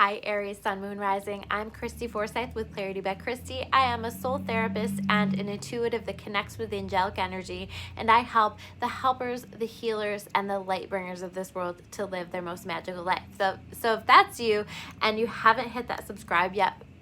Hi Aries, Sun, Moon, Rising. I'm Christy Forsyth with Clarity by Christy. I am a soul therapist and an intuitive that connects with angelic energy, and I help the helpers, the healers, and the light bringers of this world to live their most magical life. So if that's you and you haven't hit that subscribe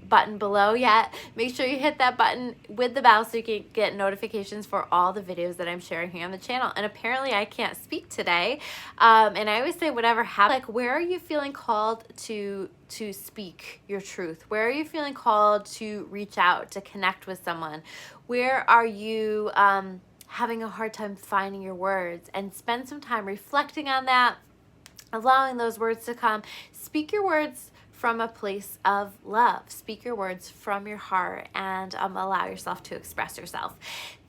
button below yet, make sure you hit that button with the bell so you can get notifications for all the videos that I'm sharing here on the channel. And apparently I can't speak today, and I always say whatever happens, like, where are you feeling called to speak your truth? Where are you feeling called to reach out, to connect with someone? Where are you having a hard time finding your words? And spend some time reflecting on that, allowing those words to come. Speak your words from a place of love. Speak your words from your heart, and allow yourself to express yourself.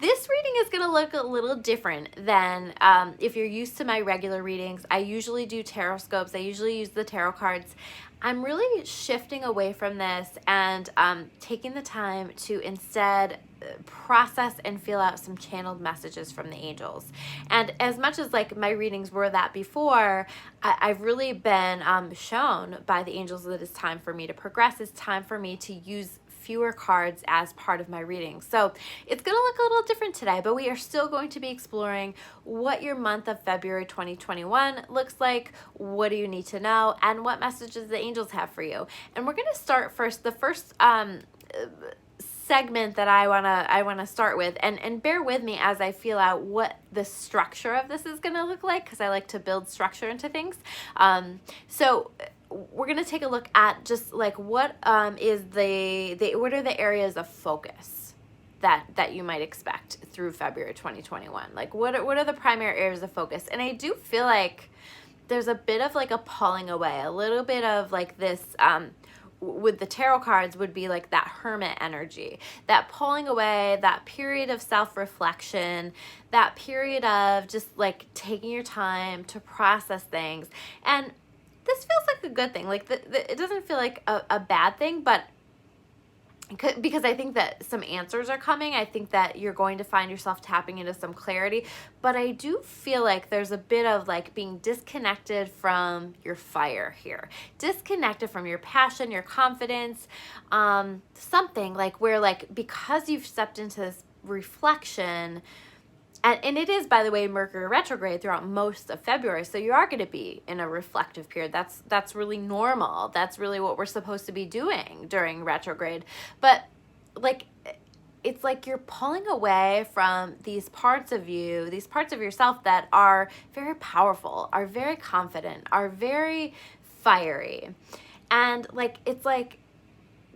This reading is going to look a little different than if you're used to my regular readings. I usually do tarot scopes. I usually use the tarot cards. I'm really shifting away from this and taking the time to instead process and feel out some channeled messages from the angels. And as much as like my readings were that before, I've really been shown by the angels that it's time for me to progress. It's time for me to use fewer cards as part of my reading. So it's going to look a little different today, but we are still going to be exploring what your month of February 2021 looks like, what do you need to know, and what messages the angels have for you. And we're going to start first, the first segment that I wanna start with, and bear with me as I feel out what the structure of this is gonna look like, because I like to build structure into things. So we're gonna take a look at just like what is what are the areas of focus that you might expect through February 2021. Like what are the primary areas of focus? And I do feel like there's a bit of like a pulling away, a little bit of like this with the tarot cards would be like that hermit energy, that pulling away, that period of self-reflection, that period of just like taking your time to process things. And this feels like a good thing. Like it doesn't feel like a bad thing, but because I think that some answers are coming. I think that you're going to find yourself tapping into some clarity, but I do feel like there's a bit of like being disconnected from your fire here, disconnected from your passion, your confidence, something like where like, because you've stepped into this reflection, and it is, by the way, Mercury retrograde throughout most of February. So you are going to be in a reflective period. That's really normal. That's really what we're supposed to be doing during retrograde. But like, it's like you're pulling away from these parts of you, these parts of yourself that are very powerful, are very confident, are very fiery. And like, it's like,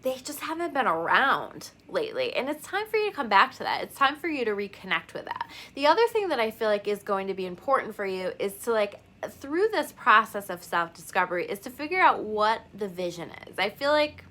they just haven't been around lately. And it's time for you to come back to that. It's time for you to reconnect with that. The other thing that I feel like is going to be important for you is to like, through this process of self-discovery, is to figure out what the vision is. I feel like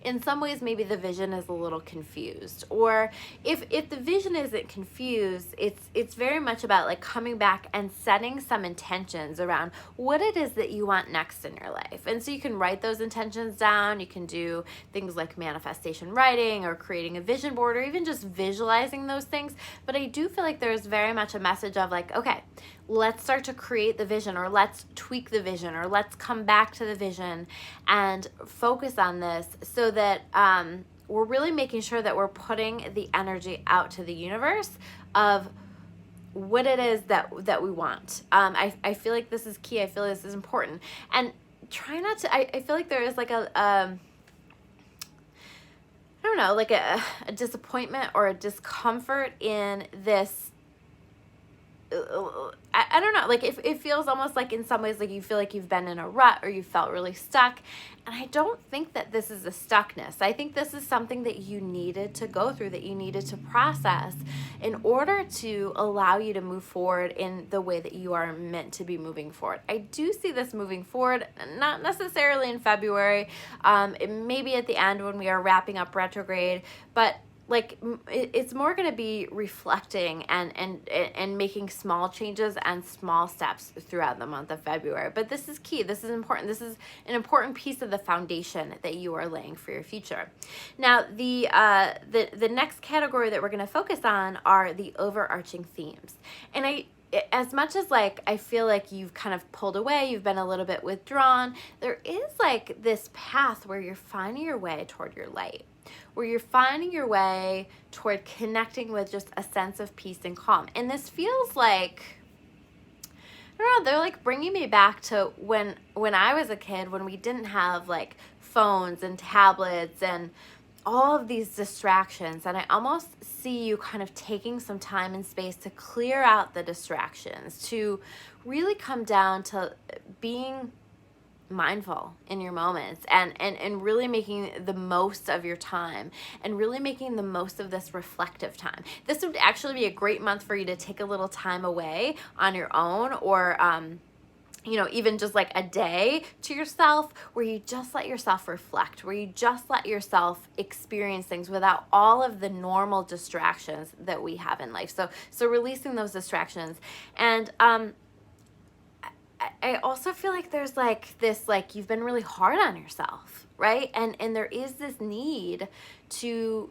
in some ways, maybe the vision is a little confused, or if the vision isn't confused, it's very much about like coming back and setting some intentions around what it is that you want next in your life. And so you can write those intentions down. You can do things like manifestation writing or creating a vision board or even just visualizing those things. But I do feel like there's very much a message of like, okay, let's start to create the vision, or let's tweak the vision, or let's come back to the vision and focus on this so that we're really making sure that we're putting the energy out to the universe of what it is that we want. I feel like this is key. I feel like this is important. And try not to, I feel like there is like I don't know, like a disappointment or a discomfort in this. I don't know, like it feels almost like in some ways like you feel like you've been in a rut or you felt really stuck. And I don't think that this is a stuckness. I think this is something that you needed to go through, that you needed to process in order to allow you to move forward in the way that you are meant to be moving forward. I do see this moving forward, not necessarily in February, maybe at the end when we are wrapping up retrograde, but like it's more going to be reflecting and making small changes and small steps throughout the month of February. But this is key. This is important. This is an important piece of the foundation that you are laying for your future. Now, the next category that we're going to focus on are the overarching themes. And as much as like I feel like you've kind of pulled away, you've been a little bit withdrawn, there is like this path where you're finding your way toward your light, where you're finding your way toward connecting with just a sense of peace and calm. And this feels like, I don't know, they're like bringing me back to when I was a kid, when we didn't have like phones and tablets and all of these distractions. And I almost see you kind of taking some time and space to clear out the distractions, to really come down to being mindful in your moments, and really making the most of your time, and really making the most of this reflective time. This would actually be a great month for you to take a little time away on your own, or you know, even just like a day to yourself where you just let yourself reflect, where you just let yourself experience things without all of the normal distractions that we have in life. So releasing those distractions. And I also feel like there's like this, like you've been really hard on yourself, right? And there is this need to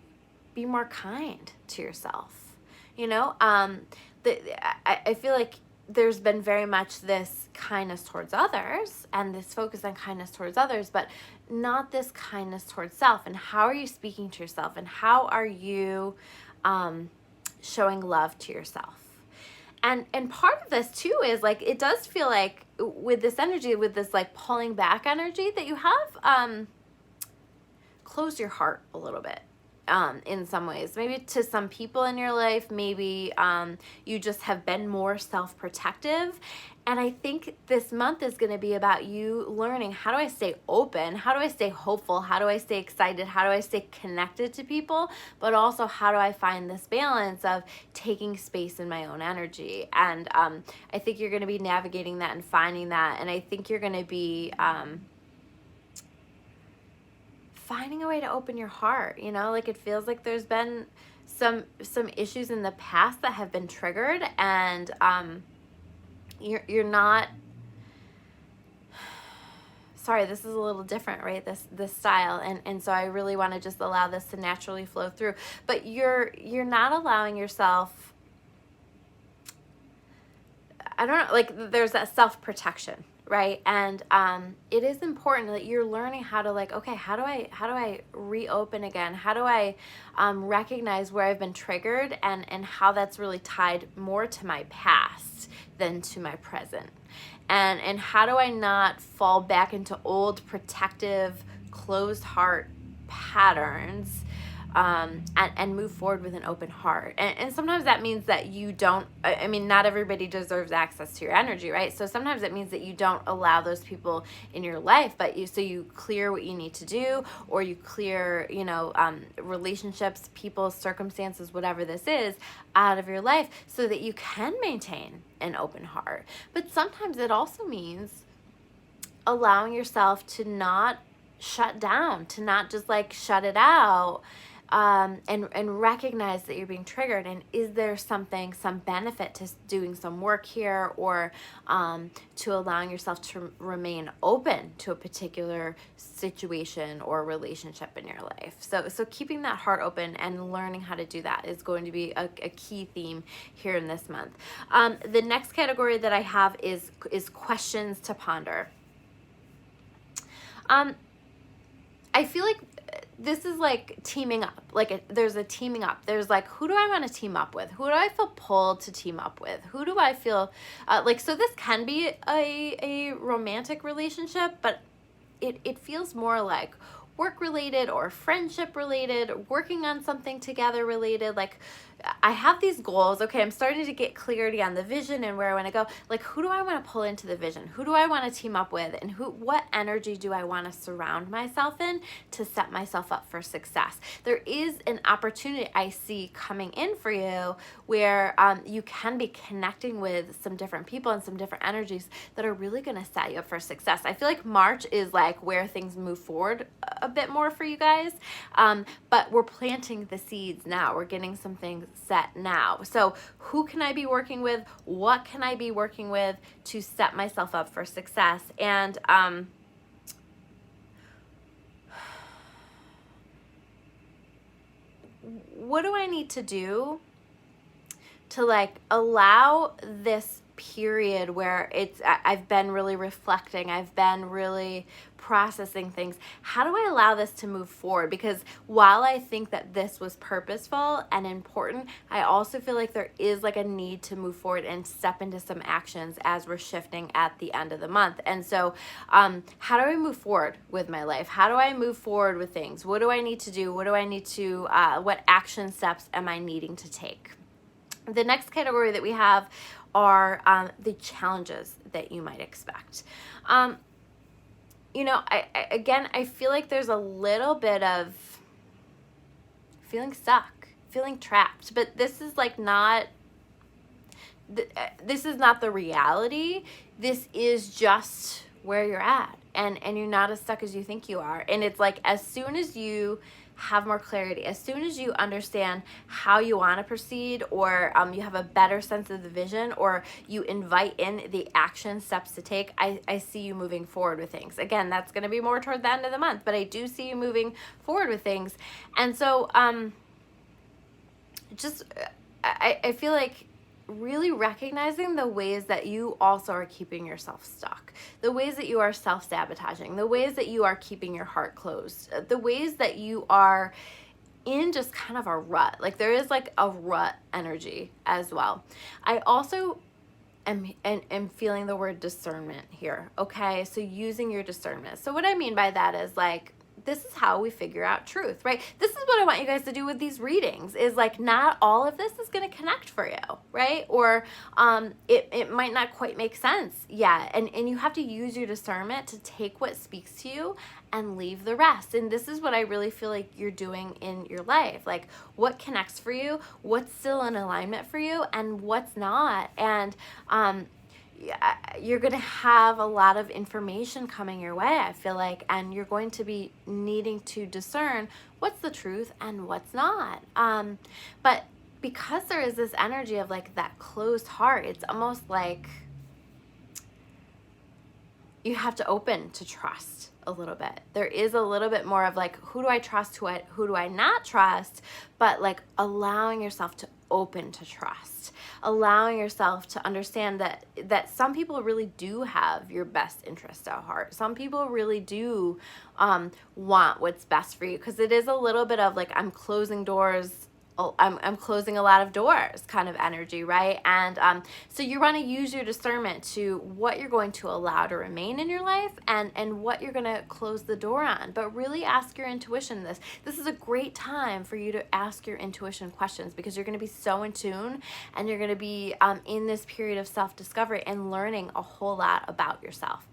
be more kind to yourself, you know? I feel like there's been very much this kindness towards others and this focus on kindness towards others, but not this kindness towards self. And how are you speaking to yourself? And how are you showing love to yourself? And part of this too is like, it does feel like with this energy, with this like pulling back energy that you have, close your heart a little bit. In some ways, maybe to some people in your life, maybe you just have been more self-protective. And I think this month is going to be about you learning, how do I stay open? How do I stay hopeful? How do I stay excited? How do I stay connected to people? But also, how do I find this balance of taking space in my own energy? And I think you're going to be navigating that and finding that. And I think you're going to be finding a way to open your heart, you know, like it feels like there's been some issues in the past that have been triggered, and you're not, sorry, this is a little different, right? This style, and so I really want to just allow this to naturally flow through, but you're not allowing yourself, I don't know, like there's that self-protection, right? And it is important that you're learning how to, like, okay, how do I reopen again? How do I recognize where I've been triggered, and how that's really tied more to my past than to my present? And how do I not fall back into old protective, closed heart patterns, and move forward with an open heart? And sometimes that means that you don't, I mean, not everybody deserves access to your energy, right? So sometimes it means that you don't allow those people in your life, but you clear what you need to do, or you clear, you know, relationships, people, circumstances, whatever this is, out of your life, so that you can maintain an open heart. But sometimes it also means allowing yourself to not shut down, to not just like shut it out, and recognize that you're being triggered. And is there some benefit to doing some work here, or to allowing yourself to remain open to a particular situation or relationship in your life? So keeping that heart open and learning how to do that is going to be a key theme here in this month. The next category that I have is questions to ponder. I feel like this is like teaming up, like there's a teaming up. There's like, who do I want to team up with? Who do I feel pulled to team up with? Who do I feel like, so this can be a romantic relationship, but it feels more like work related or friendship related, working on something together related. Like, I have these goals. Okay, I'm starting to get clarity on the vision and where I want to go. Like, who do I want to pull into the vision? Who do I want to team up with? And what energy do I want to surround myself in to set myself up for success? There is an opportunity I see coming in for you where you can be connecting with some different people and some different energies that are really going to set you up for success. I feel like March is like where things move forward a bit more for you guys, but we're planting the seeds now. We're getting some things set now. So who can I be working with? What can I be working with to set myself up for success? And what do I need to do to like allow this period where I've been really reflecting, I've been really processing things. How do I allow this to move forward? Because while I think that this was purposeful and important, I also feel like there is like a need to move forward and step into some actions as we're shifting at the end of the month. And so how do I move forward with my life? How do I move forward with things? What do I need to do? What do I need to, what action steps am I needing to take? The next category that we have are the challenges that you might expect. You know, I feel like there's a little bit of feeling stuck, feeling trapped, but this is like not, this is not the reality. This is just where you're at, and you're not as stuck as you think you are. And it's like, as soon as you have more clarity, as soon as you understand how you want to proceed, or you have a better sense of the vision, or you invite in the action steps to take, I see you moving forward with things. Again, that's going to be more toward the end of the month, but I do see you moving forward with things. And so I feel like really recognizing the ways that you also are keeping yourself stuck, the ways that you are self-sabotaging, the ways that you are keeping your heart closed, the ways that you are in just kind of a rut. Like there is like a rut energy as well. I also am feeling the word discernment here. Okay, so using your discernment. So what I mean by that is like, this is how we figure out truth, right? This is what I want you guys to do with these readings, is like, not all of this is going to connect for you, right? Or it might not quite make sense yet. And you have to use your discernment to take what speaks to you and leave the rest. And this is what I really feel like you're doing in your life. Like, what connects for you, what's still in alignment for you, and what's not. And you're going to have a lot of information coming your way, I feel like, and you're going to be needing to discern what's the truth and what's not. But because there is this energy of like that closed heart, it's almost like you have to open to trust a little bit. There is a little bit more of like, who do I trust, who do I not trust, but like allowing yourself to open to trust, allowing yourself to understand that some people really do have your best interest at heart. Some people really do want what's best for you, because it is a little bit of like, I'm closing doors, I'm closing a lot of doors kind of energy, right? And so you want to use your discernment to what you're going to allow to remain in your life, and what you're going to close the door on. But really ask your intuition this. This is a great time for you to ask your intuition questions, because you're going to be so in tune, and you're going to be in this period of self-discovery and learning a whole lot about yourself.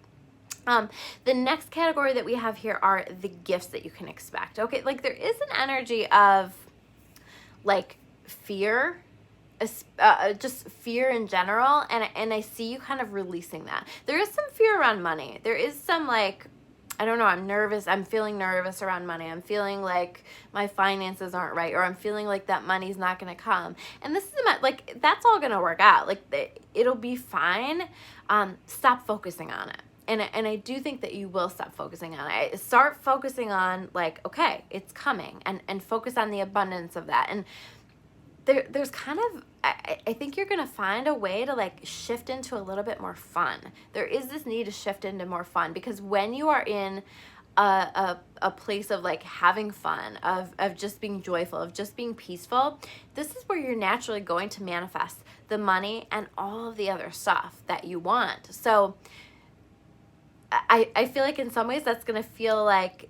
The next category that we have here are the gifts that you can expect. Okay, like there is an energy of like fear, just fear in general, and I see you kind of releasing that. There is some fear around money. There is some like, I don't know, I'm nervous. I'm feeling nervous around money. I'm feeling like my finances aren't right, or I'm feeling like that money's not going to come. And this is like, that's all going to work out. Like it'll be fine. Stop focusing on it. And I do think that you will stop focusing on it. Start focusing on like, okay, it's coming, and focus on the abundance of that. And there's kind of, I think you're going to find a way to like shift into a little bit more fun. There is this need to shift into more fun, because when you are in a place of like having fun, of just being joyful, of just being peaceful, this is where you're naturally going to manifest the money and all of the other stuff that you want. So I feel like in some ways that's going to feel like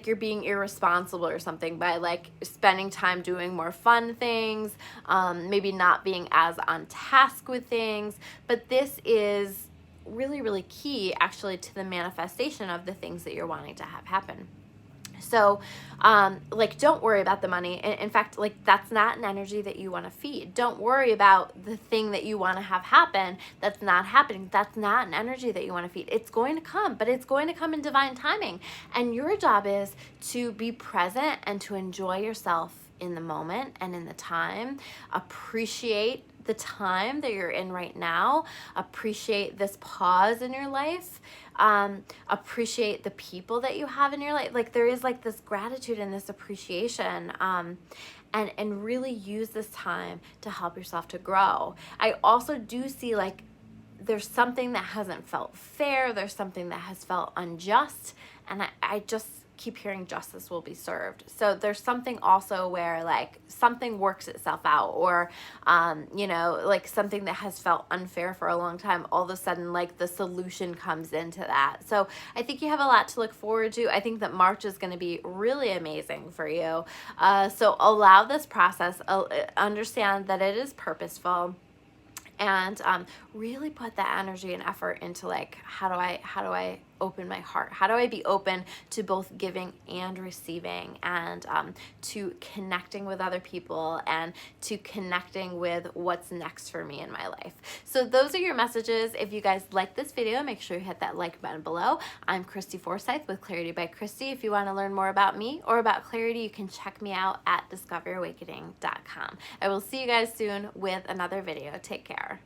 you're being irresponsible or something by like spending time doing more fun things, maybe not being as on task with things. But this is really, really key actually to the manifestation of the things that you're wanting to have happen. So, like, don't worry about the money. In fact, like, that's not an energy that you want to feed. Don't worry about the thing that you want to have happen that's not happening. That's not an energy that you want to feed. It's going to come, but it's going to come in divine timing. And your job is to be present and to enjoy yourself in the moment and in the time. Appreciate the time that you're in right now. Appreciate this pause in your life. Appreciate the people that you have in your life. Like, there is like this gratitude and this appreciation, and really use this time to help yourself to grow. I also do see like there's something that hasn't felt fair, there's something that has felt unjust, and I just keep hearing justice will be served. So there's something also where like something works itself out, or you know, like something that has felt unfair for a long time, all of a sudden like the solution comes into that. So I think you have a lot to look forward to. I think that March is going to be really amazing for you. So allow this process, understand that it is purposeful, and really put that energy and effort into like, how do I open my heart? How do I be open to both giving and receiving, and to connecting with other people, and to connecting with what's next for me in my life? So those are your messages. If you guys like this video, make sure you hit that like button below. I'm Christy Forsyth with Clarity by Christy. If you want to learn more about me or about clarity, you can check me out at discoverawakening.com. I will see you guys soon with another video. Take care.